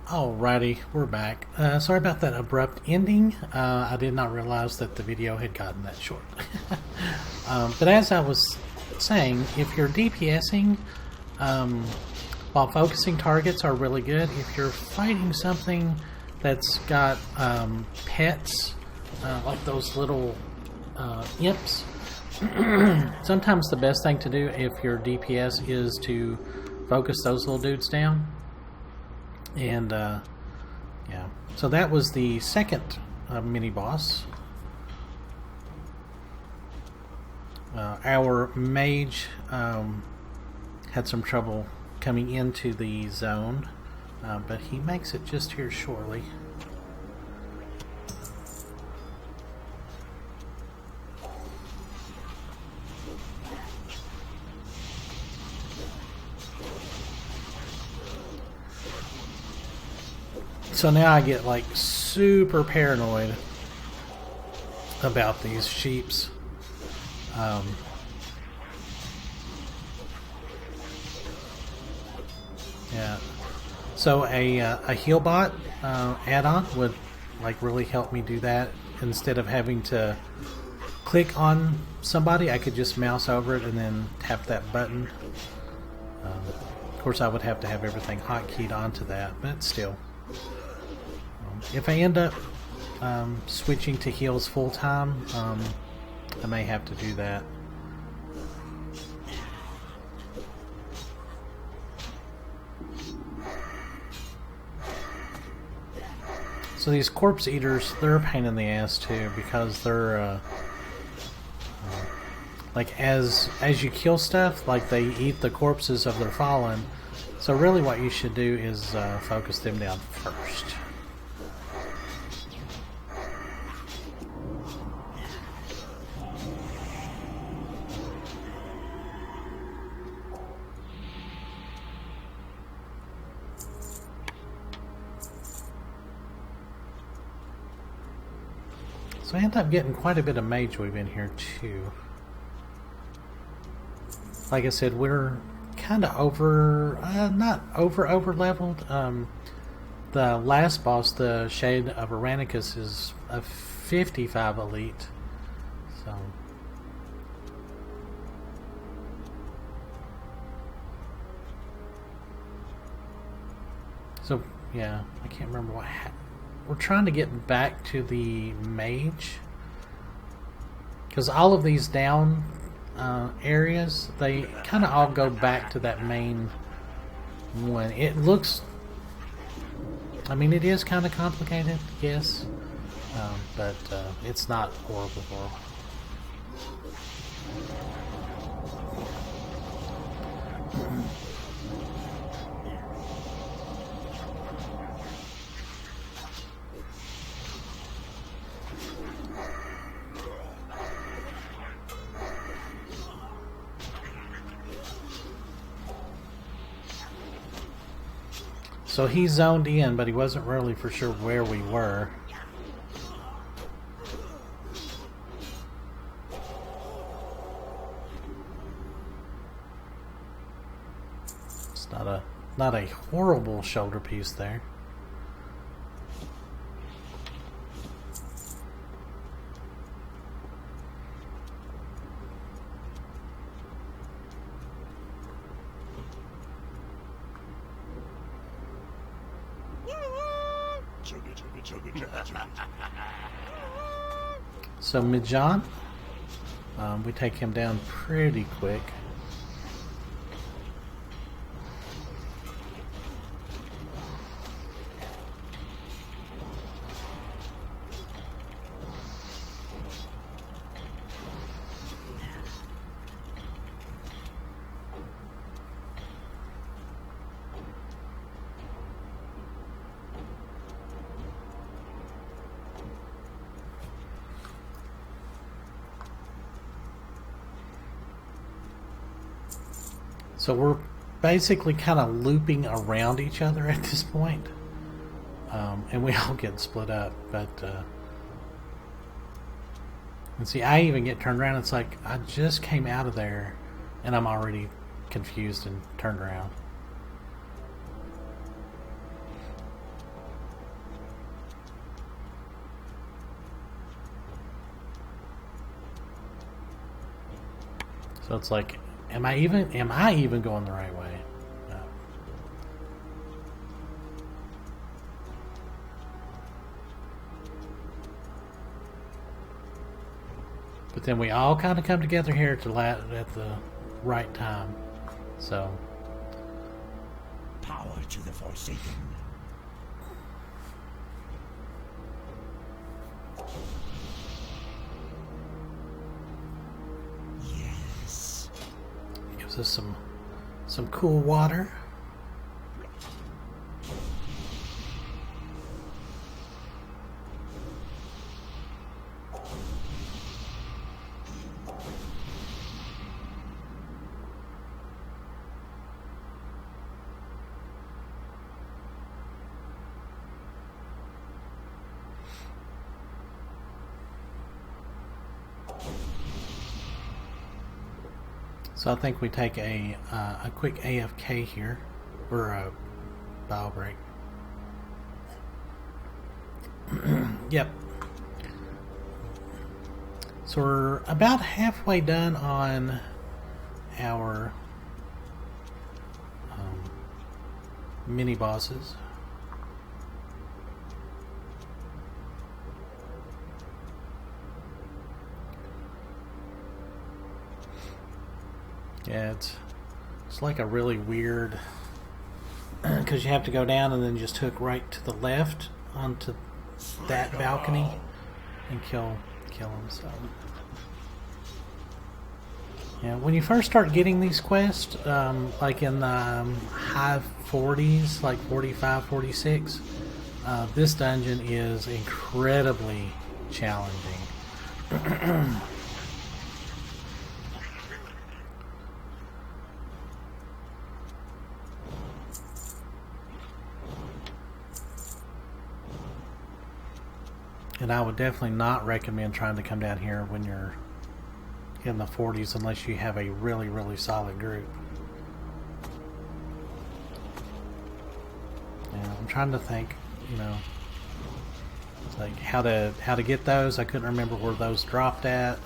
Alrighty, we're back. Sorry about that abrupt ending. I did not realize that the video had gotten that short. But as I was saying, if you're DPSing, while focusing targets are really good, if you're fighting something that's got pets, like those little imps, sometimes the best thing to do if you're DPS is to focus those little dudes down. And yeah, so that was the second mini boss. Our mage had some trouble coming into the zone, but he makes it just here shortly. So now I get like super paranoid about these sheeps. Yeah. So a heal bot add-on would like really help me do that. Instead of having to click on somebody, I could just mouse over it and then tap that button. Of course, I would have to have everything hotkeyed onto that, but still. If I end up switching to heals full time, I may have to do that. So these corpse eaters, they're a pain in the ass too, because they're like as you kill stuff, like they eat the corpses of their fallen. So really, what you should do is focus them down first. So I end up getting quite a bit of mage weave in here too. Like I said, we're kind of over, not over leveled. The last boss, the Shade of Aranicus, is a 55 elite. So yeah, I can't remember what happened. We're trying to get back to the mage, because all of these down areas, they kind of all go back to that main one. It looks, I mean, it is kind of complicated, yes, but it's not horrible. So he zoned in, but he wasn't really for sure where we were. It's not a horrible shoulder piece there. So Mijan, we take him down pretty quick. So we're basically kind of looping around each other at this point. And we all get split up, but and see, I even get turned around. It's like I just came out of there and I'm already confused and turned around. So it's like, am I even going the right way? No. But then we all kind of come together here at the right time. So Power to the Forsaken. Yes. Gives us some cool water. So I think we take a quick AFK here, or a bio break. Yep. So we're about halfway done on our mini bosses. Yeah, it's like a really weird, because you have to go down and then just hook right to the left onto that balcony and kill them. So yeah, when you first start getting these quests, like in the high 40s, like 45, 46, this dungeon is incredibly challenging. And I would definitely not recommend trying to come down here when you're in the 40s unless you have a really, really solid group. Yeah, I'm trying to think, you know, like how to get those. I couldn't remember where those dropped at.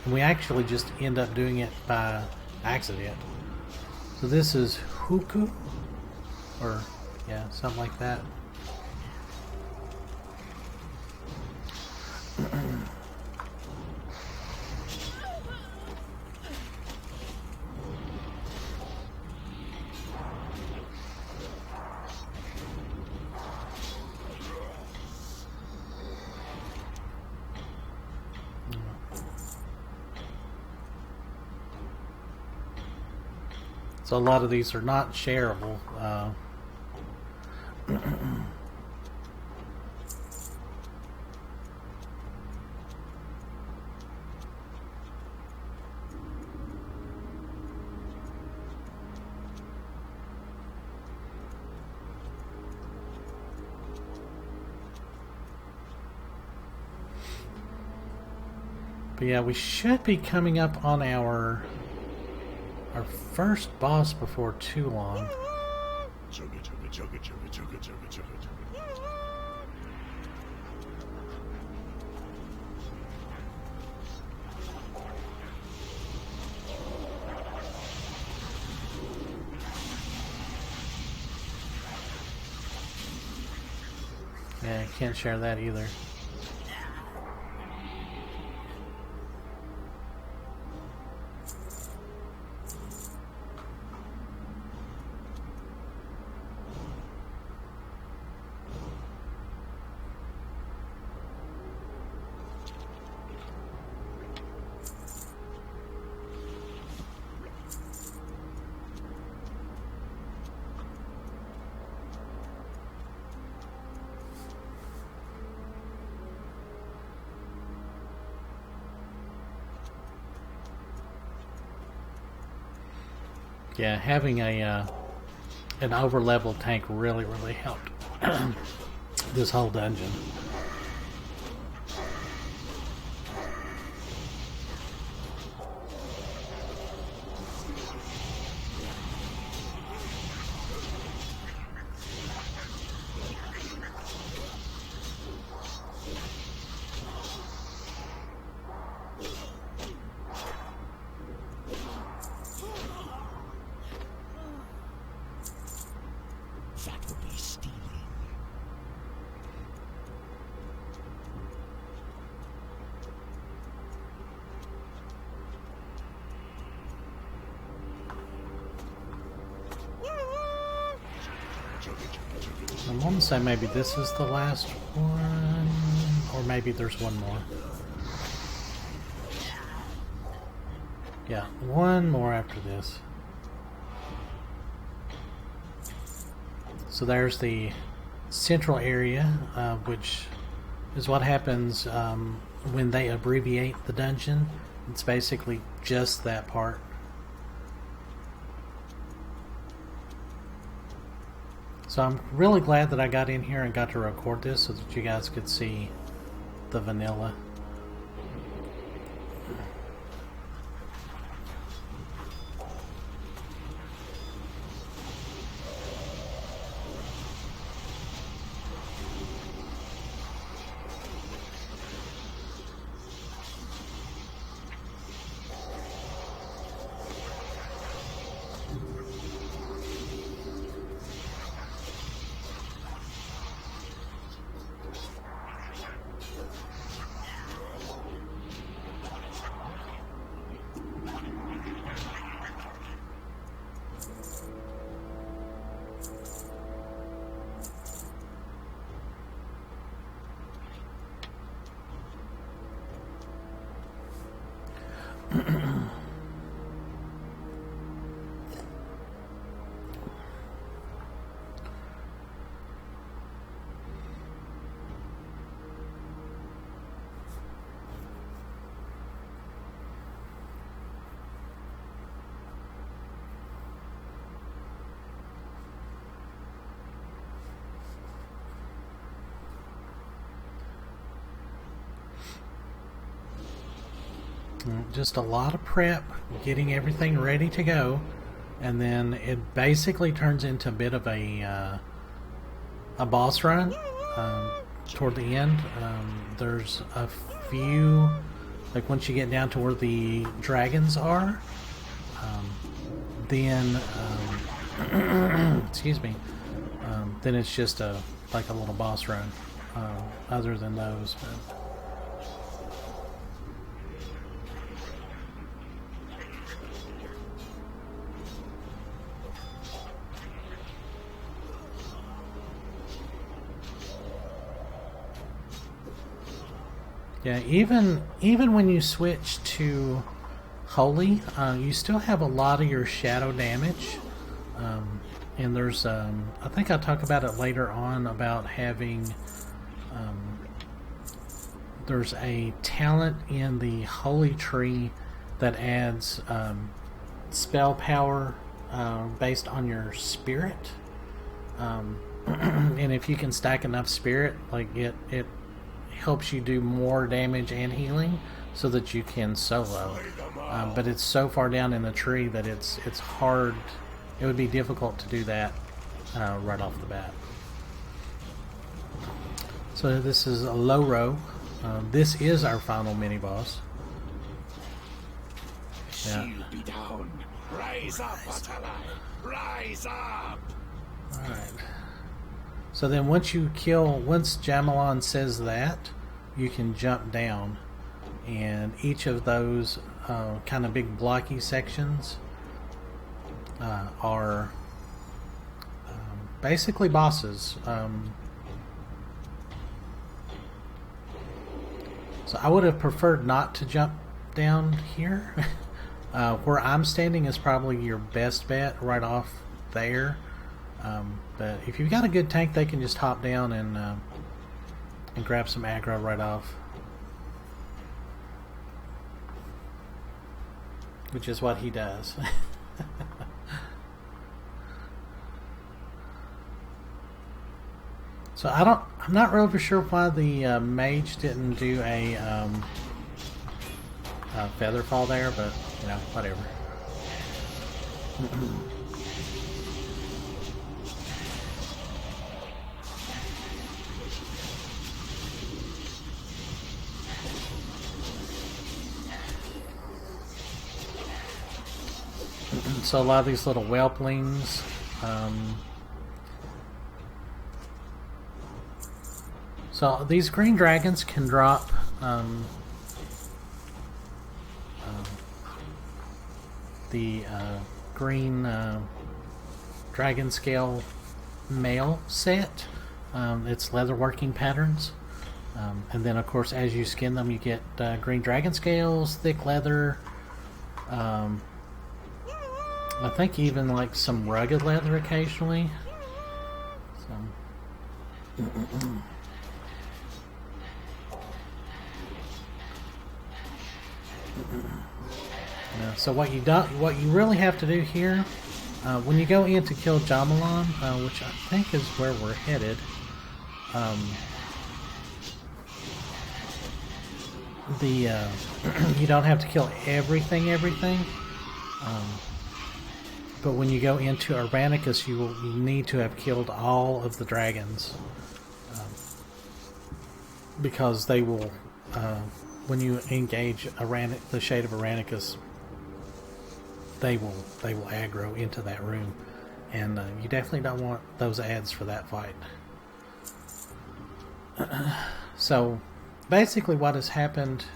And we actually just end up doing it by accident. So this is Huku, or yeah, something like that. So a lot of these are not shareable. But yeah, we should be coming up on our first boss before too long. Yeah, can't share that either. Yeah, having an over-leveled tank really helped this whole dungeon. That would be stealing. I want to say maybe this is the last one, or maybe there's one more. Yeah, one more after this. So there's the central area, which is what happens when they abbreviate the dungeon. It's basically just that part. So I'm really glad that I got in here and got to record this so that you guys could see the vanilla. Just a lot of prep, getting everything ready to go, and then it basically turns into a bit of a boss run toward the end. There's a few, like once you get down to where the dragons are, then excuse me, then it's just like a little boss run. Other than those. But yeah, even when you switch to Holy, you still have a lot of your shadow damage. And there's, I think I'll talk about it later on about having, there's a talent in the Holy Tree that adds spell power based on your spirit. And if you can stack enough spirit, like it helps you do more damage and healing so that you can solo. But it's so far down in the tree that it's hard. It would be difficult to do that right off the bat. So this is a low row. This is our final mini boss. Yeah. Shield be down. Rise up, Atal'Hakkar. Rise up. Alright. So then once Jamalon says that, you can jump down, and each of those kind of big blocky sections are basically bosses. So I would have preferred not to jump down here. Where I'm standing is probably your best bet, right off there. But if you've got a good tank, they can just hop down and grab some aggro right off. Which is what he does. So I'm not really sure why the mage didn't do a feather fall there, but you know, whatever. So a lot of these little whelplings, So these green dragons can drop the green dragon scale mail set. It's leatherworking patterns. And then of course as you skin them you get green dragon scales, thick leather, I think even like some rugged leather occasionally. So. So what you really have to do here, when you go in to kill Jamalon, which I think is where we're headed, you don't have to kill everything, but when you go into Aranicus, you need to have killed all of the dragons, because they will, when you engage the Shade of Aranicus, they will aggro into that room, and you definitely don't want those ads for that fight. So basically what has happened,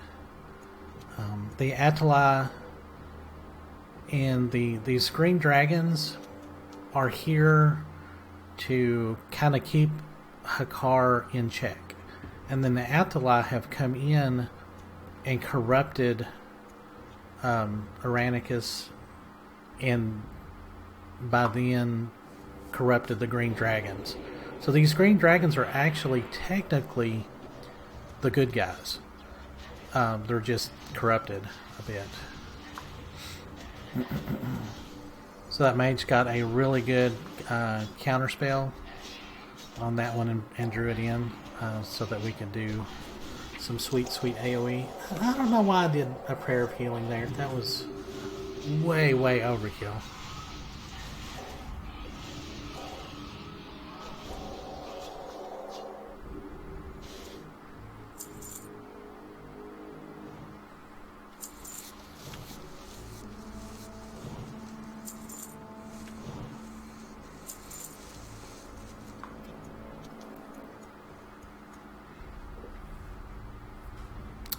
the Atal'Hakkar and these green dragons are here to kind of keep Hakkar in check, and then the Atal'Hakkar have come in and corrupted Aranicus, and by then corrupted the green dragons. So these green dragons are actually technically the good guys. They're just corrupted a bit. So that mage got a really good counter spell on that one and drew it in, so that we can do some sweet AoE. I don't know why I did a prayer of healing there. That was way overkill.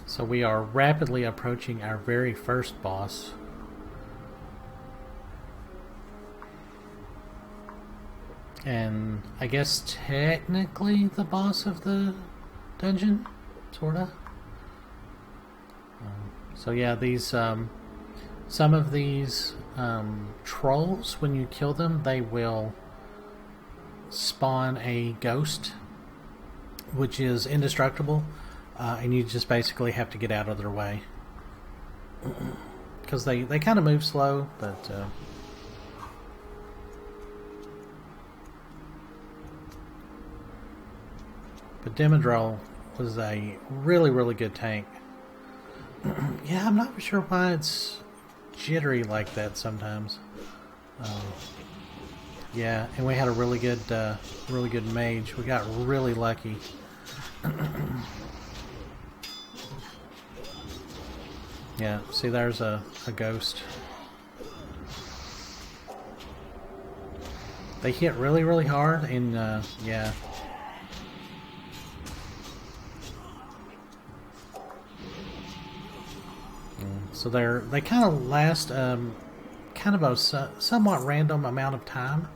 So we are rapidly approaching our very first boss. And I guess technically the boss of the dungeon, sorta. So yeah, these some of these trolls, when you kill them, they will spawn a ghost, which is indestructible, and you just basically have to get out of their way, because they kind of move slow, but Demidrol was a really good tank. Yeah, I'm not sure why it's jittery like that sometimes. Yeah, and we had a really good mage. We got really lucky. Yeah, see, there's a ghost. They hit really hard, and yeah. So they kind of last kind of a somewhat random amount of time.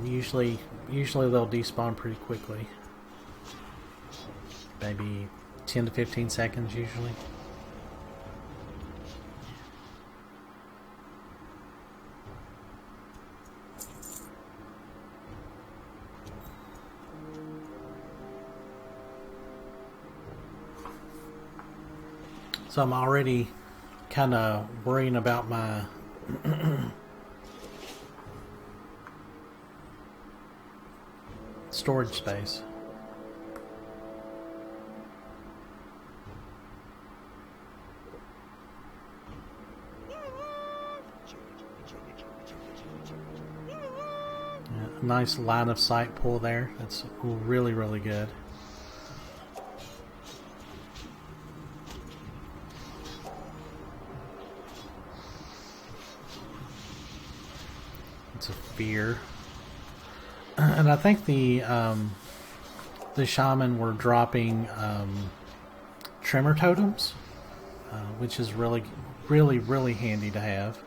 Usually they'll despawn pretty quickly. Maybe 10 to 15 seconds usually. So I'm already kind of worrying about my storage space. Yeah, a nice line of sight pull there. That's really good. It's a fear. And I think the shaman were dropping tremor totems, which is really handy to have,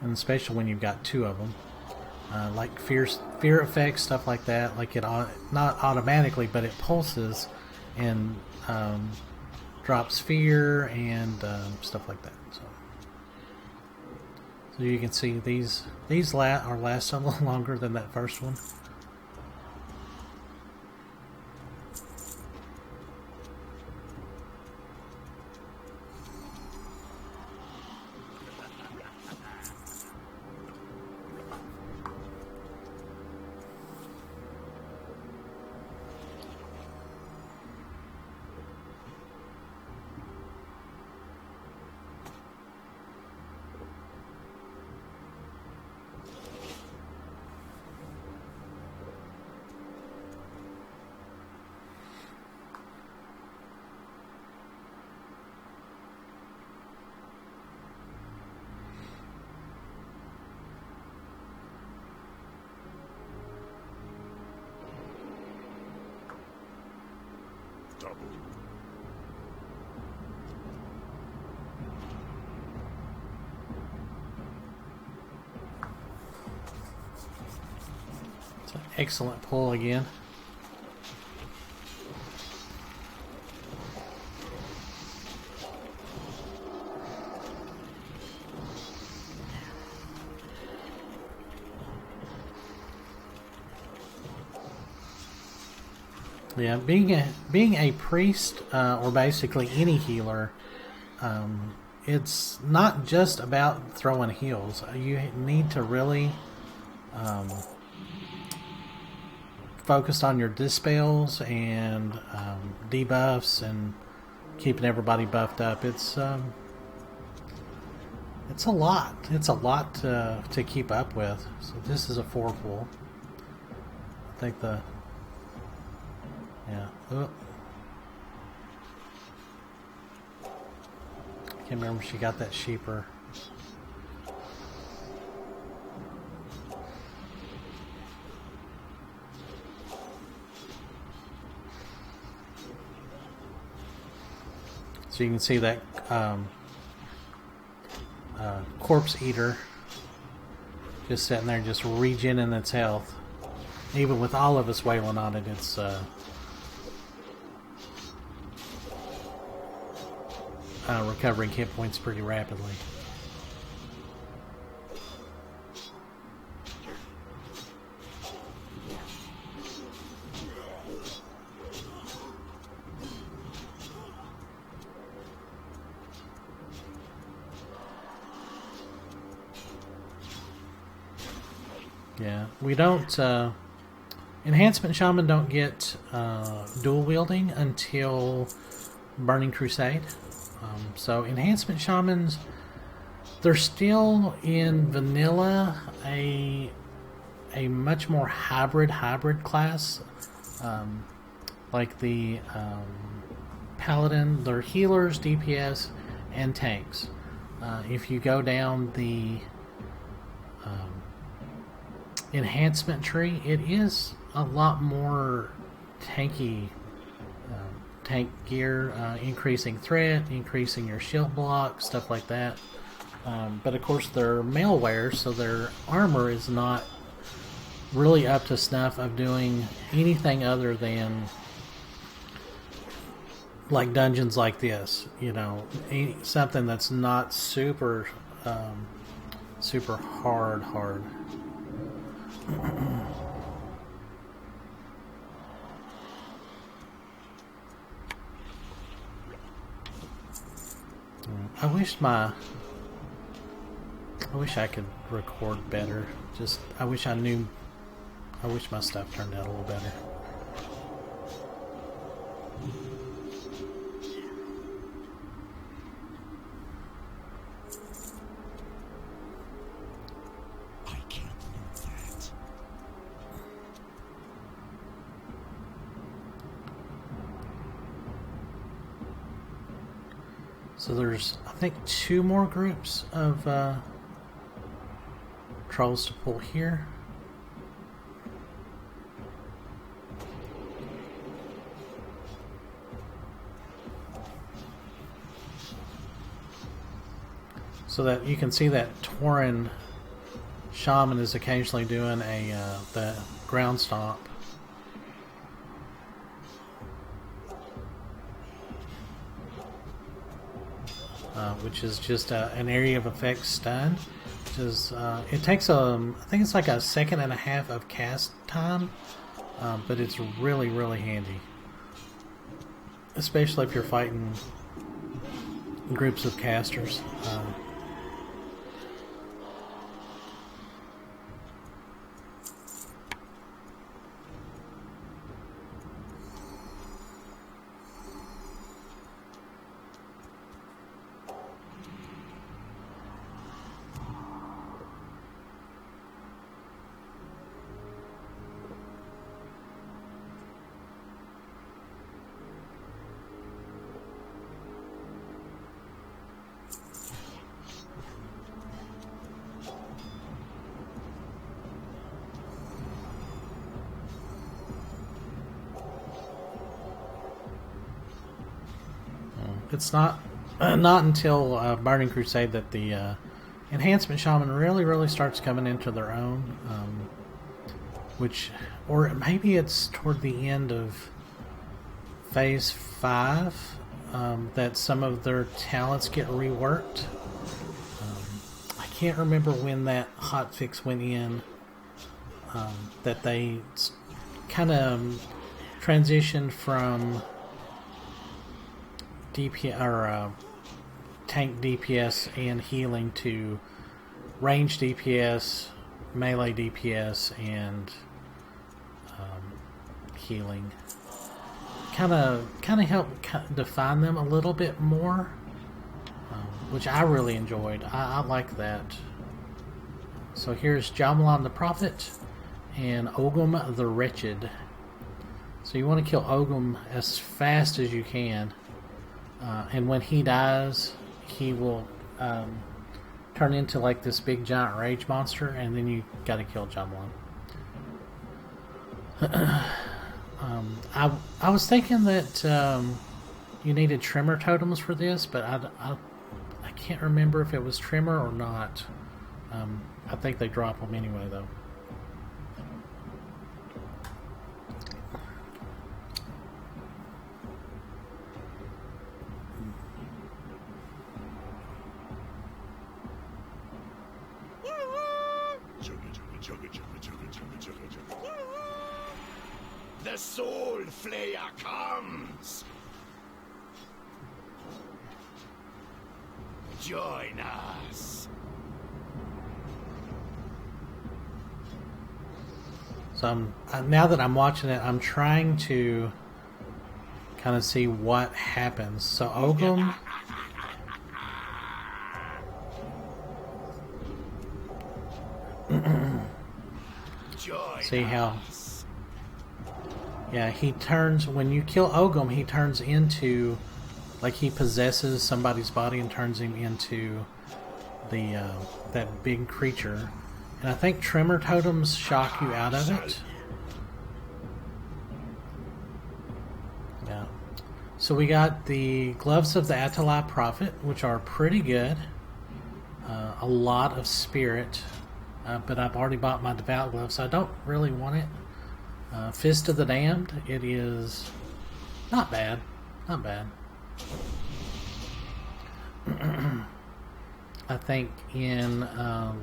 and especially when you've got two of them. Like fear effects, stuff like that. Like it not automatically, but it pulses and drops fear and stuff like that. So you can see these are last a little longer than that first one. Double. It's an excellent pull again. Yeah, being a priest or basically any healer, it's not just about throwing heals. You need to really focus on your dispels and debuffs and keeping everybody buffed up. It's a lot. It's a lot to keep up with. So this is a 4-pull. I think the yeah. Oh. I can't remember if she got that sheeper. So you can see that corpse eater just sitting there, just regenerating its health. Even with all of us wailing on it, it's recovering hit points pretty rapidly. Yeah, we don't enhancement shaman don't get dual wielding until Burning Crusade. So enhancement shamans, they're still in vanilla a much more hybrid class, like the paladin. They're healers, DPS, and tanks. If you go down the enhancement tree, it is a lot more tanky. Tank gear, increasing threat, increasing your shield block, stuff like that. But of course they're malware, so their armor is not really up to snuff of doing anything other than like dungeons like this, you know, something that's not super super hard. I wish I could record better. I wish my stuff turned out a little better. I can't move that. So there's, I think, 2 more groups of trolls to pull here. So that you can see that Tauren shaman is occasionally doing the ground stomp. Which is just an area of effect stun. Which is, it takes I think it's like a second and a half of cast time, but it's really, really handy. Especially if you're fighting groups of casters. It's not until Burning Crusade that the enhancement shaman really starts coming into their own, or maybe it's toward the end of Phase 5 that some of their talents get reworked. I can't remember when that hotfix went in, that they kind of transitioned from DPS or tank DPS and healing to range DPS, melee DPS, and healing. Kind of helped define them a little bit more, which I really enjoyed. I like that. So here's Jamalon the Prophet and Ogum the Wretched. So you want to kill Ogum as fast as you can. And when he dies, he will turn into like this big giant rage monster, and then you gotta kill Jamalon. I was thinking that you needed Tremor totems for this, but I can't remember if it was Tremor or not. I think they drop them anyway, though. The Soul Flayer comes! Join us! So now that I'm watching it, I'm trying to kind of see what happens. So Ogum... See how... Yeah, he turns, when you kill Ogum, he turns into, like he possesses somebody's body and turns him into the that big creature. And I think Tremor totems shock you out of it. Yeah. So we got the Gloves of the Atal'Hakkar Prophet, which are pretty good. A lot of spirit, but I've already bought my Devout Glove, so I don't really want it. Fist of the Damned, it is not bad. Not bad. I think in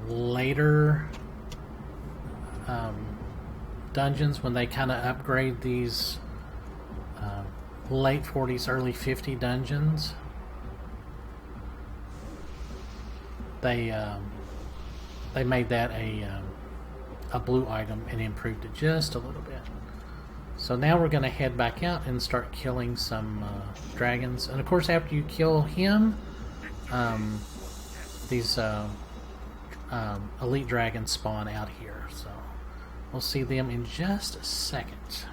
later dungeons, when they kind of upgrade these late 40s, early 50 dungeons, they made that a blue item and improved it just a little bit. So now we're going to head back out and start killing some dragons. And of course, after you kill him, these elite dragons spawn out here. So we'll see them in just a second.